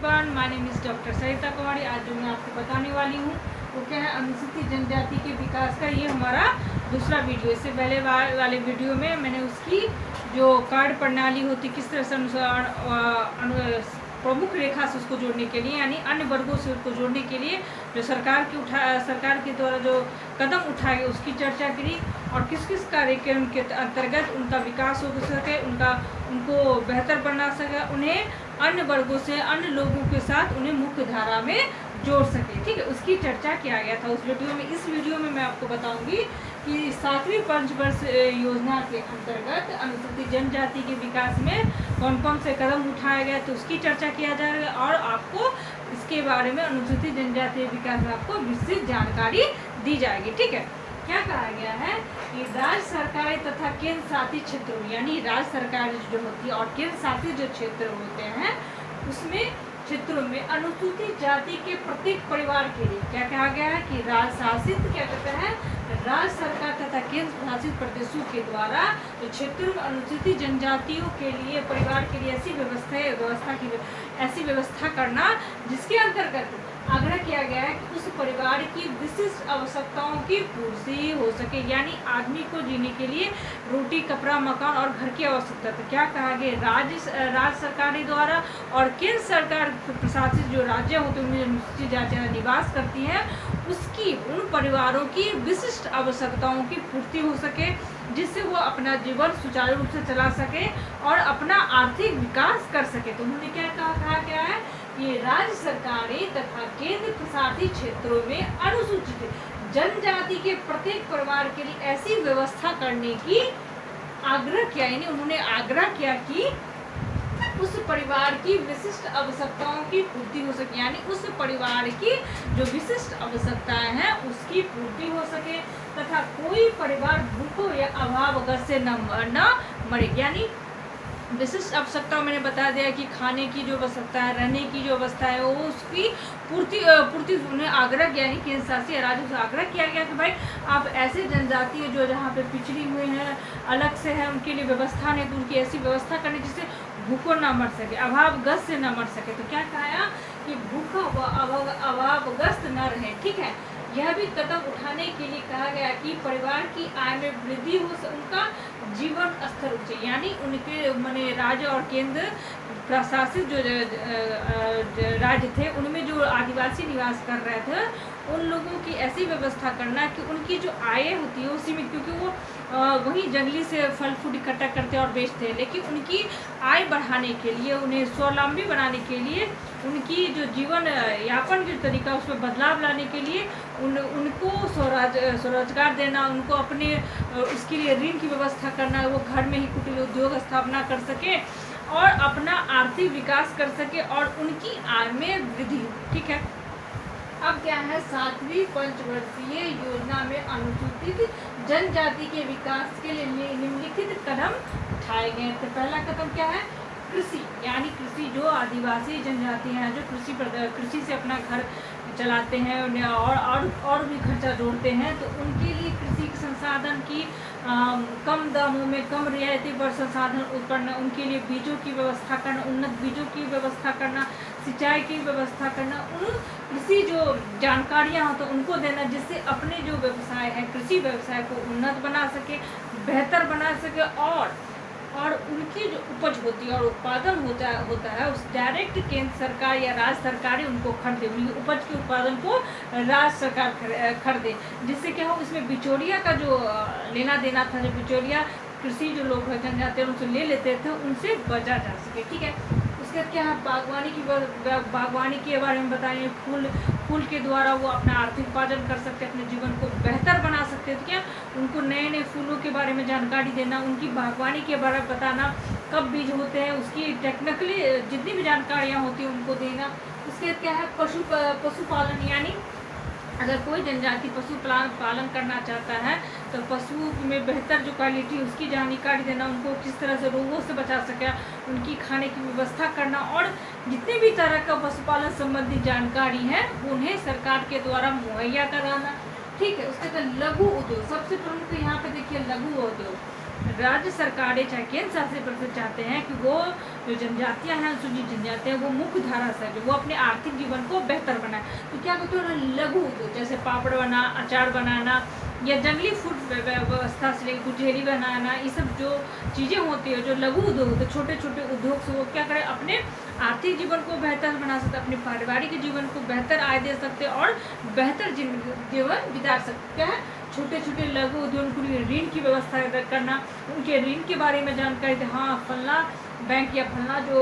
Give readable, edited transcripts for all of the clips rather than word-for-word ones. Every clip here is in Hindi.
Everyone, my name is doctor Sarita Kumari. आज जो मैं आपको बताने वाली हूँ वो क्या है, अनुसूचित जनजाति के विकास का ये हमारा दूसरा वीडियो। इससे पहले वाले वीडियो में मैंने उसकी जो कार्ड प्रणाली होती किस तरह से अनुसार प्रमुख रेखा से उसको जोड़ने के लिए यानी अन्य वर्गों से उसको जोड़ने के लिए जो सरकार के द्वारा जो कदम उठाए गए उसकी चर्चा करी और किस किस कार्यक्रम के अंतर्गत उनका विकास हो सके, उनको बेहतर बना सके, उन्हें अन्य वर्गों से अन्य लोगों के साथ उन्हें मुख्य धारा में जोड़ सके। ठीक है, उसकी चर्चा किया गया था उस वीडियो में। इस वीडियो में मैं आपको बताऊंगी कि 7वीं पंचवर्ष योजना के अंतर्गत अनुसूचित जनजाति के विकास में कौन कौन से कदम उठाए गए तो उसकी चर्चा किया जाएगा और आपको इसके बारे में अनुसूचित जनजाति विकास में आपको विस्तृत जानकारी दी जाएगी। ठीक है, क्या कहा गया है कि राज्य सरकारें तथा केंद्र शासित क्षेत्रों यानी राज्य सरकार जो होती है और केंद्र शासित जो क्षेत्र होते हैं उसमें क्षेत्रों में अनुसूचित जाति के प्रत्येक परिवार के लिए क्या कहा गया है कि राज्य शासित क्या कहते हैं राज्य सरकार तथा केंद्र शासित प्रदेशों के द्वारा तो क्षेत्रों में अनुसूचित जनजातियों के लिए परिवार के लिए ऐसी व्यवस्था करना जिसके अंतर्गत आग्रह किया गया है कि उस परिवार की विशिष्ट आवश्यकताओं की पूर्ति हो सके। यानी आदमी को जीने के लिए रोटी, कपड़ा, मकान और घर की आवश्यकता। तो क्या कहा गया, राज्य सरकारों द्वारा और केंद्र सरकार प्रशासित जो राज्य होते हैं उनमें अनुसूचित जातियां निवास करती हैं उसकी उन परिवारों की विशिष्ट आवश्यकताओं की पूर्ति हो सके जिससे वो अपना जीवन सुचारू रूप से चला सके और अपना आर्थिक विकास कर सके। तो उन्होंने क्या कहा गया है कि राज्य सरकारें तथा केंद्र प्रशासित क्षेत्रों में अनुसूचित जनजाति के प्रत्येक परिवार के लिए ऐसी व्यवस्था करने की आग्रह किया। यानी उन्होंने आग्रह किया कि उस परिवार की विशिष्ट आवश्यकताओं की पूर्ति हो सके, यानी उस परिवार की जो विशिष्ट आवश्यकताएं हैं उसकी पूर्ति हो सके तथा कोई परिवार भूखों या अभावग्रस्त से न मरे। यानी विशिष्ट आवश्यकता मैंने बता दिया कि खाने की जो आवश्यकता है, रहने की जो अवस्था है वो उसकी पूर्ति उन्हें आग्रह किया। यानी केंद्र शासित राज्यों से आग्रह किया गया कि भाई आप ऐसे जनजाति जो जहाँ पे पिछड़ी हुई हैं अलग से है उनके लिए व्यवस्था नहीं तो उनकी ऐसी व्यवस्था करनी जिससे भूखों ना मर सके, अभावग्रस्त से न मर सके। तो क्या कहा कि भूखा व अभावग्रस्त न रहे। ठीक है, यह भी कदम उठाने के लिए कहा गया कि परिवार की आय में वृद्धि हो, उनका जीवन स्तर ऊंचे। यानी उनके माने राज्य और केंद्र प्रशासित जो राज्य थे उनमें जो आदिवासी निवास कर रहे थे उन लोगों की ऐसी व्यवस्था करना कि उनकी जो आय होती है वो सीमित, क्योंकि वो वहीं जंगली से फल फूल इकट्ठा करते और बेचते हैं, लेकिन उनकी आय बढ़ाने के लिए उन्हें स्वावलंबी बनाने के लिए उनकी जो जीवन यापन जो तरीका उसमें बदलाव लाने के लिए उनको स्वरोजगार देना, उनको अपने उसके लिए ऋण की व्यवस्था करना, वो घर में ही कुटीर उद्योग स्थापना कर सके और अपना आर्थिक विकास कर सके और उनकी आय में वृद्धि हो। ठीक है, अब क्या है 7वीं पंचवर्षीय योजना में अनुसूचित जनजाति के विकास के लिए निम्नलिखित कदम उठाए गए। तो पहला कदम क्या है, कृषि। यानी कृषि जो आदिवासी जनजातियां हैं जो कृषि से अपना घर चलाते हैं और भी खर्चा जोड़ते हैं तो उनके लिए कृषि के संसाधन की कम दामों में कम रियायती पर संसाधन उत्पन्न, उनके लिए बीजों की व्यवस्था करना, उन्नत बीजों की व्यवस्था करना, सिंचाई की व्यवस्था करना, उन कृषि जो जानकारियां हो तो उनको देना जिससे अपने जो व्यवसाय है कृषि व्यवसाय को उन्नत बना सके, बेहतर बना सके और उनकी जो उपज होती है और उत्पादन होता है उस डायरेक्ट केंद्र सरकार या राज्य सरकारें उनको खरीदे, उनकी उपज के उत्पादन को राज्य सरकार खरीदे, जिससे क्या हो इसमें बिचौलिया का जो लेना देना था, जो बिचौलिया कृषि जो लोग जनजाति उनसे ले लेते थे उनसे बचा जा सके। ठीक है, उसके बाद क्या है बागवानी के बारे में बताएं। फूल के द्वारा वो अपना आर्थिक उपार्जन कर सकते, अपने जीवन को बेहतर बना सकते। तो क्या उनको नए नए फूलों के बारे में जानकारी देना, उनकी बागवानी के बारे में बताना, कब बीज होते हैं उसकी टेक्निकली जितनी भी जानकारियाँ होती हैं उनको देना। उसके बाद क्या है पशुपालन। यानी अगर कोई जनजाति पालन करना चाहता है तो पशु में बेहतर जो क्वालिटी उसकी जानकारी देना, उनको किस तरह से रोगों से बचा सके, उनकी खाने की व्यवस्था करना और जितने भी तरह का पशुपालन संबंधी जानकारी है उन्हें सरकार के द्वारा मुहैया कराना। ठीक है, उसके बाद लघु उद्योग, सबसे प्रमुख यहाँ पे देखिए लघु उद्योग। राज्य सरकारें चाहे केंद्र शासित प्रदेश चाहते हैं कि वो जो जनजातियां हैं, अनुसूचित जनजातियां, वो मुख्य धारा से जो वो अपने आर्थिक जीवन को बेहतर बनाए। तो क्या करते हैं, लघु उद्योग जैसे पापड़ बना, अचार बनाना या जंगली फूड व्यवस्था से लेकर कुचेरी बनाना, ये सब जो चीज़ें होती है, जो लघु उद्योग होते हैं, छोटे छोटे उद्योग से वो क्या करें, अपने आर्थिक जीवन को बेहतर बना सकते, अपने पारिवारिक जीवन को बेहतर आय दे सकते और बेहतर जीवन बिता सकते हैं। छोटे छोटे लघु उद्योग को ऋण की व्यवस्था करना, उनके ऋण के बारे में जानकारी दे। हाँ, फलना बैंक या फलना जो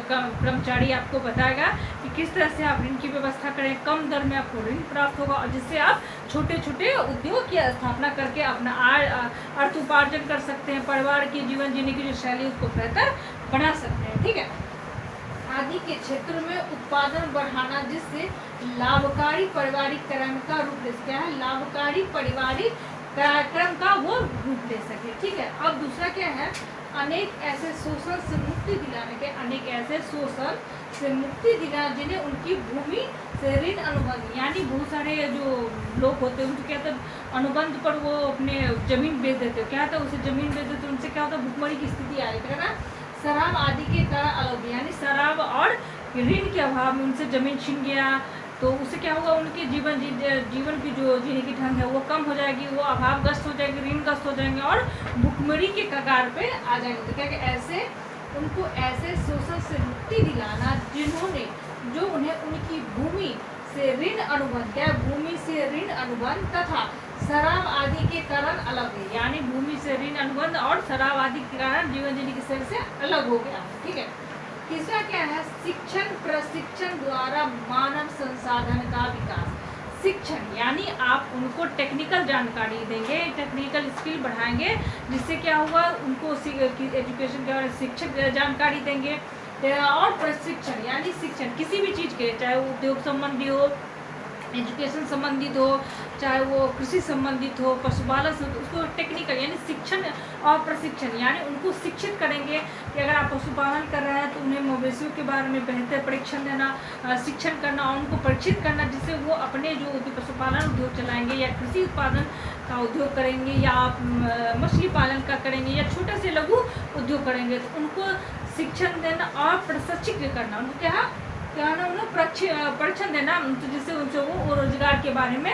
कर्मचारी आपको बताएगा कि किस तरह से आप ऋण की व्यवस्था करें, कम दर में आपको ऋण प्राप्त होगा और जिससे आप छोटे छोटे उद्योग की स्थापना करके अपना अर्थ उपार्जन कर सकते हैं, परिवार की जीवन जीने की जो शैली उसको बेहतर बना सकते हैं। ठीक है, आदि के क्षेत्र में उत्पादन बढ़ाना जिससे लाभकारी पारिवारिक क्रम का रूप ले सके। है लाभकारी पारिवारिक क्रम का वो रूप ले सके। ठीक है, अब दूसरा क्या है, अनेक ऐसे शोषण से मुक्ति दिलाने के, अनेक ऐसे शोषण से मुक्ति दिलाना जिन्हें उनकी भूमि से ऋण अनुबंध, यानी बहुत सारे जो लोग होते हैं उनसे क्या होता है, अनुबंध पर वो अपने जमीन बेच देते हो, क्या होता है, उसे जमीन बेच देते, उनसे क्या होता है, भुखमरी की स्थिति आ जाती है ना। शराब आदि के कारण अलग, यानी शराब और ऋण के अभाव में उनसे जमीन छिन गया तो उससे क्या होगा, उनके जीवन की जो जीने की ढंग है वो कम हो जाएगी, वो अभावग्रस्त हो जाएगी, ऋणग्रस्त हो जाएंगे और भुखमरी के कगार पे आ जाएंगे। तो क्या ऐसे उनको ऐसे शोषण से मुक्ति दिलाना जिन्होंने जो उन्हें उनकी भूमि से ऋण अनुबंध, क्या भूमि से ऋण अनुबंध तथा शराब आदि के कारण अलग है, यानी भूमि से ऋण अनुबंध और शराब आदि के कारण जीवन जीने की शैली से अलग हो गया। ठीक है, तीसरा क्या है, शिक्षण प्रशिक्षण द्वारा मानव संसाधन का विकास। शिक्षण यानी आप उनको टेक्निकल जानकारी देंगे, टेक्निकल स्किल बढ़ाएंगे, जिससे क्या होगा, उनको एजुकेशन के बारे में शिक्षक जानकारी देंगे। और प्रशिक्षण यानी शिक्षण किसी भी चीज़ के, चाहे वो उद्योग संबंधी हो, एजुकेशन संबंधित हो, चाहे वो कृषि संबंधित हो, पशुपालन से, उसको टेक्निकल यानी शिक्षण और प्रशिक्षण, यानी उनको शिक्षित करेंगे कि अगर आप पशुपालन कर रहे हैं तो उन्हें मवेशियों के बारे में बेहतर परीक्षण देना, शिक्षण करना और उनको परीक्षित करना, जिससे वो अपने जो पशुपालन उद्योग चलाएंगे या कृषि उत्पादन का उद्योग करेंगे या आप मछली पालन का करेंगे या छोटे से लघु उद्योग करेंगे, तो उनको शिक्षण देना और प्रशिक्षित करना, उनको क्या ना उन्हें परीक्षण देना, तो जिससे उनसे वो रोजगार के बारे में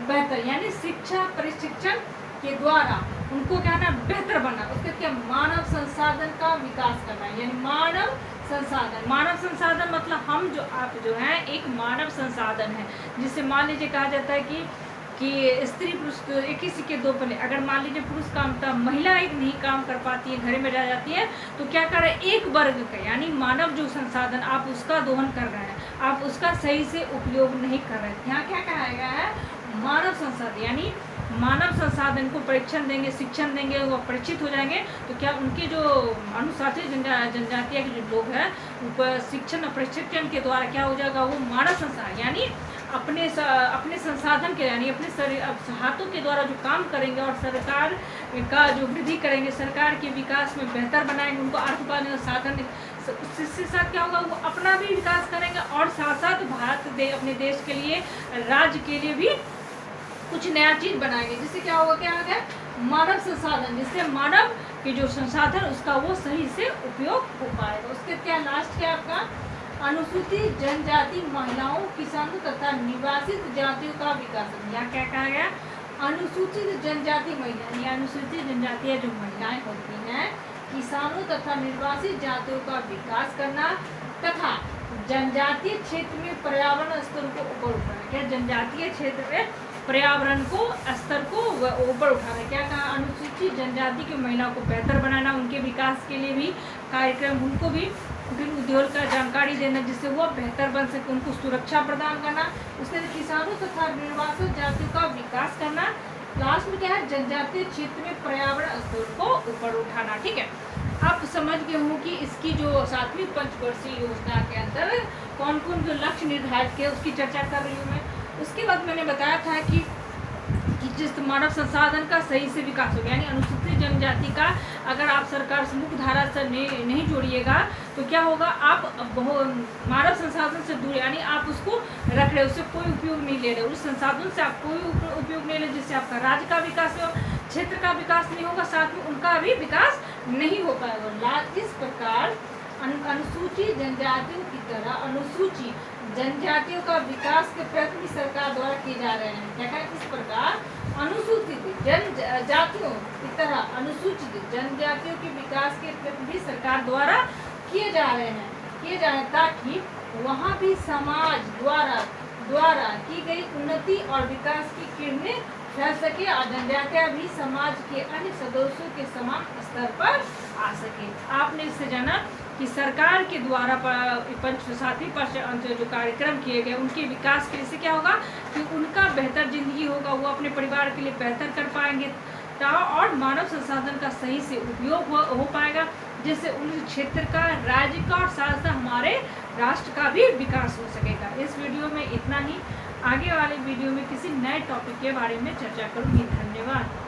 बेहतर, यानी शिक्षा प्रशिक्षण के द्वारा उनको क्या ना बेहतर बना। उसके क्या, मानव संसाधन का विकास करना, यानी मानव संसाधन, मानव संसाधन मतलब हम जो आप जो हैं एक मानव संसाधन है, जिससे मान लीजिए कहा जाता है कि स्त्री पुरुष एक ही सिक्के दो पहले, अगर मान लीजिए पुरुष काम था, महिला एक नहीं काम कर पाती है, घर में रह जाती है, तो क्या कर रहे हैं, एक वर्ग का यानी मानव जो संसाधन आप उसका दोहन कर रहे हैं, आप उसका सही से उपयोग नहीं कर रहे हैं। यहाँ क्या कहा गया है, मानव संसाधन, यानी मानव संसाधन को परीक्षण देंगे, शिक्षण देंगे, वो परीक्षित हो जाएंगे, तो क्या उनके जो अनुसूचित जनजातियाँ के जो लोग हैं ऊपर शिक्षण और प्रशिक्षण के द्वारा क्या हो जाएगा, वो मानव संसाधन यानी अपने संसाधन के, यानी अपने हाथों के द्वारा जो काम करेंगे और सरकार का जो वृद्धि करेंगे, सरकार के विकास में बेहतर बनाएंगे, उनको अर्थ पाने साधन, इसके साथ क्या होगा, वो अपना भी विकास करेंगे और साथ साथ भारत अपने देश के लिए, राज्य के लिए भी कुछ नया चीज बनाएंगे, जिससे क्या होगा, क्या होगा, मानव संसाधन, जिससे मानव के जो संसाधन उसका वो सही से उपयोग हो पाएगा। उसके क्या लास्ट क्या आपका, अनुसूचित जनजाति महिलाओं, किसानों तथा निर्वासित जातियों का विकास। यहाँ क्या कहा गया, अनुसूचित जनजाति महिला, या अनुसूचित जनजातियाँ जो महिलाएं होती हैं, किसानों तथा निर्वासित जातियों का विकास करना तथा जनजातीय क्षेत्र में पर्यावरण स्तर को ऊपर उठाना। क्या जनजातीय क्षेत्र में पर्यावरण को स्तर को ऊपर उठाना, क्या कहा, अनुसूचित जनजाति की महिलाओं को बेहतर बनाना, उनके विकास के लिए भी कार्यक्रम, उनको भी कुटीर उद्योग का जानकारी देना, जिससे वो बेहतर बन सके, उनको सुरक्षा प्रदान करना, उसके लिए किसानों तथा निर्वासित जातियों का विकास करना, लास्ट में क्या है, जनजातीय क्षेत्र में पर्यावरण स्तर को ऊपर उठाना। ठीक है, आप समझ गए हो कि इसकी जो 7वीं पंचवर्षीय योजना के अंदर कौन कौन जो लक्ष्य निर्धारित किए उसकी चर्चा कर रही हूँ मैं। उसके बाद मैंने बताया था कि जिस मानव संसाधन का सही से विकास होगा। यानी अनुसूचित जनजाति का अगर आप सरकार से मुख्य धारा से नहीं जोड़िएगा तो क्या होगा, आप मानव संसाधन से दूर, यानी आप उसको रख रहे, उससे कोई उपयोग नहीं ले रहे, उस संसाधन से आप कोई उपयोग नहीं ले, जिससे आपका राज्य का विकास हो, क्षेत्र का विकास नहीं होगा, साथ में उनका भी विकास नहीं हो पाएगा। इस प्रकार अनुसूचित जनजातियों की तरह अनुसूचित जनजातियों का विकास के प्रयत्न भी सरकार द्वारा किए जा रहे हैं। क्या कहें, इस प्रकार अनुसूचित जनजातियों की तरह अनुसूचित जनजातियों के विकास के प्रयत्न भी सरकार द्वारा किए जा रहे हैं ताकि वहाँ भी समाज द्वारा की गई उन्नति और विकास की किरणें फैल सके और जनजातियाँ भी समाज के अन्य सदस्यों के समान स्तर पर आ सके। आपने इससे जाना कि सरकार के द्वारा साथी जो कार्यक्रम किए गए उनके विकास के लिए से क्या होगा कि उनका बेहतर जिंदगी होगा, वो अपने परिवार के लिए बेहतर कर पाएंगे और मानव संसाधन का सही से उपयोग हो पाएगा, जिससे उन क्षेत्र का, राज्य का और साथ साथ हमारे राष्ट्र का भी विकास हो सकेगा। इस वीडियो में इतना ही। आगे वाले वीडियो में किसी नए टॉपिक के बारे में चर्चा करूँगी। धन्यवाद।